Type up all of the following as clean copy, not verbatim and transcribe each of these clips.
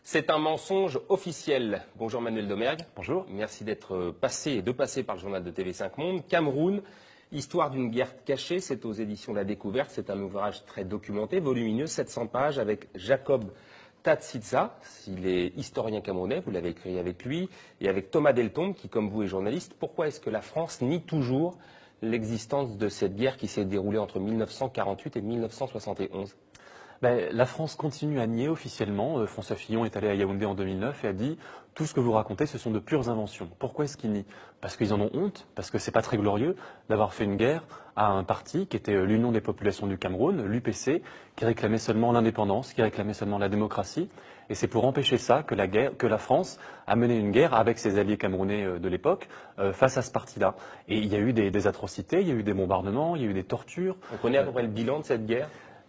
C'est un mensonge officiel. Bonjour Manuel Domergue. Bonjour. Merci d'être passé et de passer par le journal de TV5 Monde. Cameroun, histoire d'une guerre cachée, c'est aux éditions La Découverte. C'est un ouvrage très documenté, volumineux, 700 pages, avec Jacob Tatsitsa. Il est historien camerounais, vous l'avez écrit avec lui, et avec Thomas Deltombe, qui, comme vous, est journaliste. Pourquoi est-ce que la France nie toujours l'existence de cette guerre qui s'est déroulée entre 1948 et 1971 ? La France continue à nier officiellement. François Fillon est allé à Yaoundé en 2009 et a dit « Tout ce que vous racontez, ce sont de pures inventions ». Pourquoi est-ce qu'ils nient? Parce qu'ils en ont honte, parce que c'est pas très glorieux d'avoir fait une guerre à un parti qui était l'Union des populations du Cameroun, l'UPC, qui réclamait seulement l'indépendance, qui réclamait seulement la démocratie. Et c'est pour empêcher ça que la France a mené une guerre avec ses alliés camerounais de l'époque face à ce parti-là. Et il y a eu des atrocités, il y a eu des bombardements, il y a eu des tortures. On connaît à peu près le bilan de cette guerre?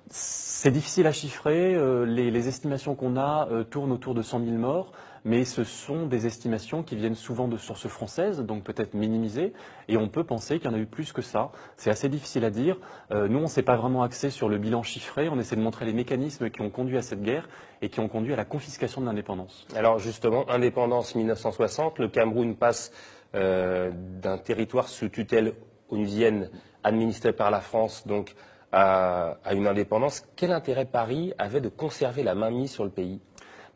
C'est difficile à chiffrer. Les estimations qu'on a tournent autour de 100 000 morts, mais ce sont des estimations qui viennent souvent de sources françaises, donc peut-être minimisées, et on peut penser qu'il y en a eu plus que ça. C'est assez difficile à dire. Nous, on ne s'est pas vraiment axé sur le bilan chiffré, on essaie de montrer les mécanismes qui ont conduit à cette guerre et qui ont conduit à la confiscation de l'indépendance. Alors justement, indépendance 1960, le Cameroun passe d'un territoire sous tutelle onusienne administré par la France, donc à une indépendance. Quel intérêt Paris avait de conserver la mainmise sur le pays?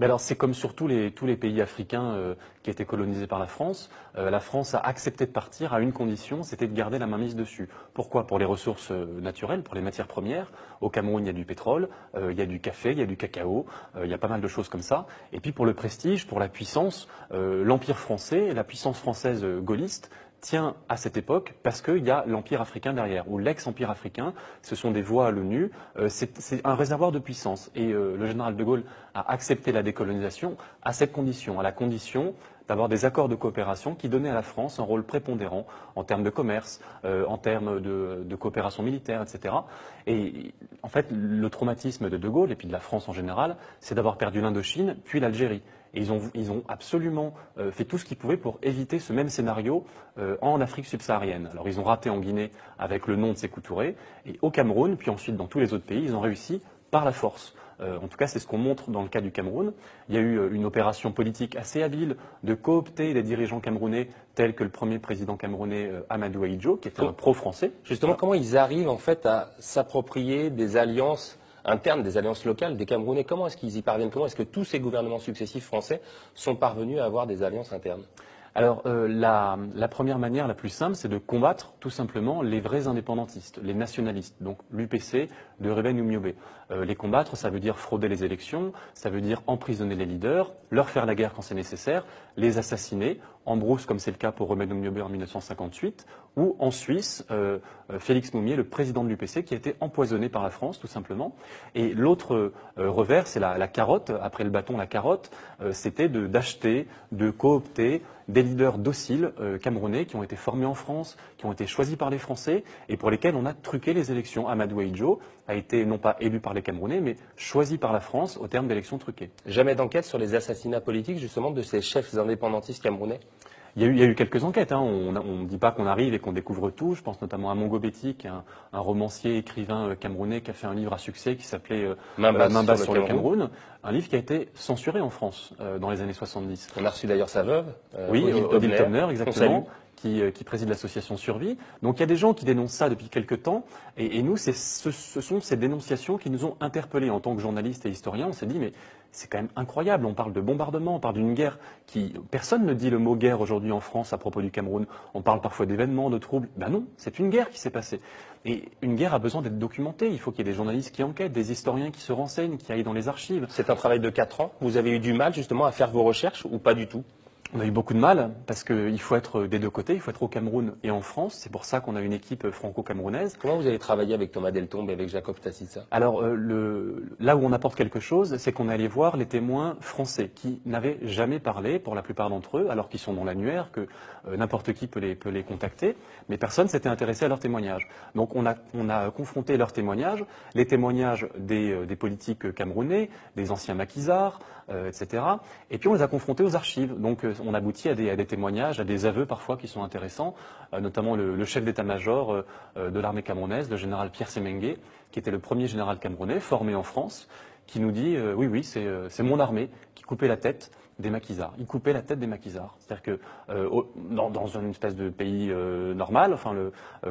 Alors c'est comme sur tous les pays africains qui étaient colonisés par la France. La France a accepté de partir à une condition, c'était de garder la mainmise dessus. Pourquoi? Pour les ressources naturelles, pour les matières premières. Au Cameroun, il y a du pétrole, il y a du café, il y a du cacao, il y a pas mal de choses comme ça. Et puis pour le prestige, pour la puissance, l'Empire français, la puissance française gaulliste, tient à cette époque parce qu'il y a l'Empire africain derrière, ou l'ex-Empire africain, ce sont des voix à l'ONU, c'est un réservoir de puissance. Et le général de Gaulle a accepté la décolonisation à cette condition, à la condition d'avoir des accords de coopération qui donnaient à la France un rôle prépondérant en termes de commerce, en termes de coopération militaire, etc. Et en fait, le traumatisme de Gaulle, et puis de la France en général, c'est d'avoir perdu l'Indochine, puis l'Algérie. Et ils ont absolument fait tout ce qu'ils pouvaient pour éviter ce même scénario en Afrique subsaharienne. Alors ils ont raté en Guinée avec le nom de Sékou Touré, et au Cameroun, puis ensuite dans tous les autres pays, ils ont réussi par la force. En tout cas, c'est ce qu'on montre dans le cas du Cameroun. Il y a eu une opération politique assez habile de coopter des dirigeants camerounais tels que le premier président camerounais Amadou Ahidjo, qui était un pro-français. Justement, comment ils arrivent en fait à s'approprier des alliances internes, des alliances locales des Camerounais? Comment est-ce qu'ils y parviennent? Comment est-ce que tous ces gouvernements successifs français sont parvenus à avoir des alliances internes? Alors, la première manière, la plus simple, c'est de combattre tout simplement les vrais indépendantistes, les nationalistes, donc l'UPC de Ruben Oumyobé. Les combattre, ça veut dire frauder les élections, ça veut dire emprisonner les leaders, leur faire la guerre quand c'est nécessaire, les assassiner, en brousse comme c'est le cas pour Ruben Oumyobé en 1958, ou en Suisse, Félix Moumié, le président de l'UPC, qui a été empoisonné par la France, tout simplement. Et l'autre revers, c'est la carotte, après le bâton, la carotte, c'était d'acheter, de coopter des leaders dociles camerounais qui ont été formés en France, qui ont été choisis par les Français et pour lesquels on a truqué les élections. Amadou Ahidjo a été non pas élu par les Camerounais, mais choisi par la France au terme d'élections truquées. Jamais d'enquête sur les assassinats politiques justement de ces chefs indépendantistes camerounais? Il y a eu quelques enquêtes. On ne dit pas qu'on arrive et qu'on découvre tout. Je pense notamment à Mongo Betty, qui est un romancier, écrivain camerounais qui a fait un livre à succès qui s'appelait Main basse sur le Cameroun. Un livre qui a été censuré en France dans les années 70. On a reçu d'ailleurs sa veuve, oui, Odile Tomner, exactement, qui préside l'association Survie. Donc il y a des gens qui dénoncent ça depuis quelques temps. Et nous, ce sont ces dénonciations qui nous ont interpellés en tant que journalistes et historiens. On s'est dit, mais c'est quand même incroyable. On parle de bombardement, on parle d'une guerre qui... Personne ne dit le mot guerre aujourd'hui en France à propos du Cameroun. On parle parfois d'événements, de troubles. Ben non, c'est une guerre qui s'est passée. Et une guerre a besoin d'être documentée. Il faut qu'il y ait des journalistes qui enquêtent, des historiens qui se renseignent, qui aillent dans les archives. C'est un travail de 4 ans. Vous avez eu du mal justement à faire vos recherches ou pas du tout? On a eu beaucoup de mal parce qu'il faut être des deux côtés, il faut être au Cameroun et en France. C'est pour ça qu'on a une équipe franco-camerounaise. Comment vous avez travaillé avec Thomas Deltombe et avec Jacob Tatsitsa? Alors là où on apporte quelque chose, c'est qu'on est allé voir les témoins français qui n'avaient jamais parlé, pour la plupart d'entre eux, alors qu'ils sont dans l'annuaire, que n'importe qui peut les contacter, mais personne s'était intéressé à leurs témoignages. Donc on a confronté leurs témoignages, les témoignages des politiques camerounais, des anciens maquisards, etc. Et puis on les a confrontés aux archives. Donc on aboutit à des témoignages, à des aveux parfois qui sont intéressants, notamment le chef d'état-major de l'armée camerounaise, le général Pierre Semengue, qui était le premier général camerounais formé en France, qui nous dit oui, oui, c'est mon armée qui coupait la tête des maquisards. Ils coupaient la tête des maquisards. C'est-à-dire que dans une espèce de pays normal, enfin,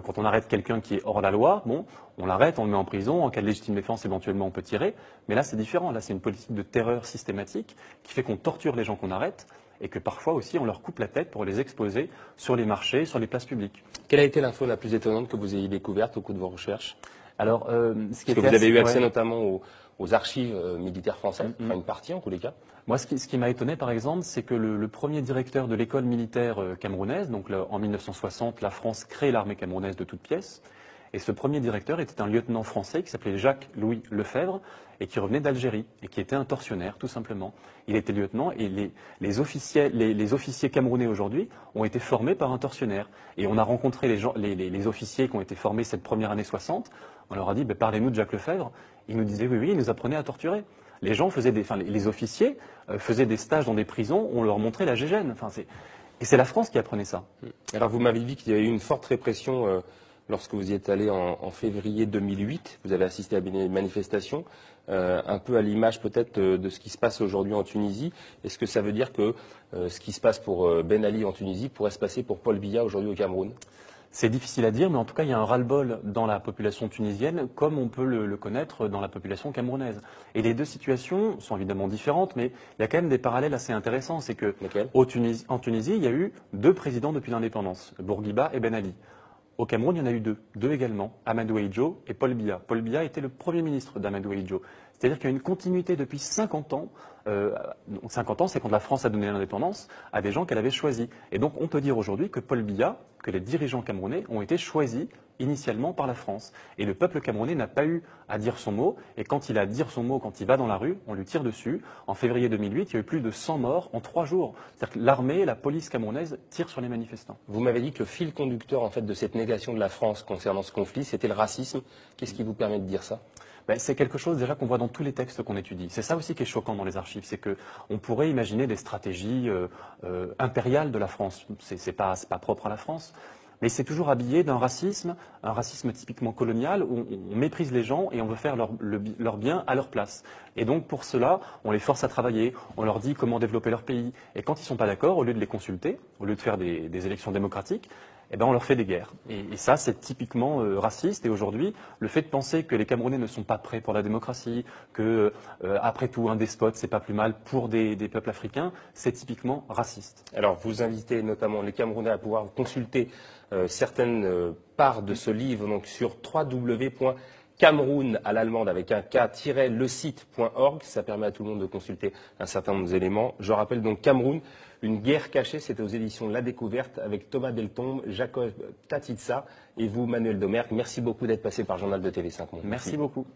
quand on arrête quelqu'un qui est hors la loi, bon, on l'arrête, on le met en prison, en cas de légitime défense, éventuellement on peut tirer. Mais là, c'est différent. Là, c'est une politique de terreur systématique qui fait qu'on torture les gens qu'on arrête et que parfois aussi on leur coupe la tête pour les exposer sur les marchés, sur les places publiques. Quelle a été l'info la plus étonnante que vous ayez découverte au cours de vos recherches? Alors, Parce que vous avez eu accès notamment aux archives militaires françaises, enfin une partie en tous les cas. Moi, ce qui m'a étonné, par exemple, c'est que le premier directeur de l'école militaire camerounaise, donc en 1960, la France crée l'armée camerounaise de toutes pièces. Et ce premier directeur était un lieutenant français qui s'appelait Jacques-Louis Lefebvre et qui revenait d'Algérie et qui était un tortionnaire, tout simplement. Il était lieutenant et les officiers camerounais aujourd'hui ont été formés par un tortionnaire. Et on a rencontré les officiers qui ont été formés cette première année 60. On leur a dit, parlez-nous de Jacques Lefebvre. Ils nous disaient, oui, oui, il nous apprenait à torturer. Les gens les officiers faisaient des stages dans des prisons, on leur montrait la gégène. Et c'est la France qui apprenait ça. Alors vous m'avez dit qu'il y a eu une forte répression lorsque vous y êtes allé en février 2008. Vous avez assisté à des manifestations, un peu à l'image peut-être de ce qui se passe aujourd'hui en Tunisie. Est-ce que ça veut dire que ce qui se passe pour Ben Ali en Tunisie pourrait se passer pour Paul Biya aujourd'hui au Cameroun? C'est difficile à dire, mais en tout cas, il y a un ras-le-bol dans la population tunisienne, comme on peut le connaître dans la population camerounaise. Et les deux situations sont évidemment différentes, mais il y a quand même des parallèles assez intéressants. C'est que en Tunisie, il y a eu deux présidents depuis l'indépendance, Bourguiba et Ben Ali. Au Cameroun, il y en a eu deux également, Amadou Ahidjo et Paul Biya. Paul Biya était le Premier ministre d'Amadou Ahidjo. C'est-à-dire qu'il y a une continuité depuis 50 ans. 50 ans, c'est quand la France a donné l'indépendance à des gens qu'elle avait choisis. Et donc, on peut dire aujourd'hui que Paul Biya, que les dirigeants camerounais ont été choisis initialement par la France. Et le peuple camerounais n'a pas eu à dire son mot. Et quand il a à dire son mot, quand il va dans la rue, on lui tire dessus. En février 2008, il y a eu plus de 100 morts en 3 jours. C'est-à-dire que l'armée, la police camerounaise tirent sur les manifestants. Vous m'avez dit que le fil conducteur en fait, de cette négation de la France concernant ce conflit, c'était le racisme. Qu'est-ce qui vous permet de dire ça? C'est quelque chose déjà qu'on voit dans tous les textes qu'on étudie. C'est ça aussi qui est choquant dans les archives, c'est qu'on pourrait imaginer des stratégies impériales de la France. C'est pas propre à la France. Mais c'est toujours habillé d'un racisme, un racisme typiquement colonial, où on méprise les gens et on veut faire leur bien à leur place. Et donc pour cela, on les force à travailler, on leur dit comment développer leur pays. Et quand ils ne sont pas d'accord, au lieu de les consulter, au lieu de faire des élections démocratiques, on leur fait des guerres. Et ça, c'est typiquement raciste. Et aujourd'hui, le fait de penser que les Camerounais ne sont pas prêts pour la démocratie, que, après tout, un despote, c'est pas plus mal pour des peuples africains, c'est typiquement raciste. Alors, vous invitez notamment les Camerounais à pouvoir consulter certaines parts de ce livre donc sur www.cameroun à l'allemande avec un k-le-site.org. Ça permet à tout le monde de consulter un certain nombre d'éléments. Je rappelle donc Cameroun, une guerre cachée, c'était aux éditions La Découverte avec Thomas Deltombe, Jacob Tatitsa et vous, Manuel Domergue. Merci beaucoup d'être passé par le Journal de TV5 Monde. Merci beaucoup.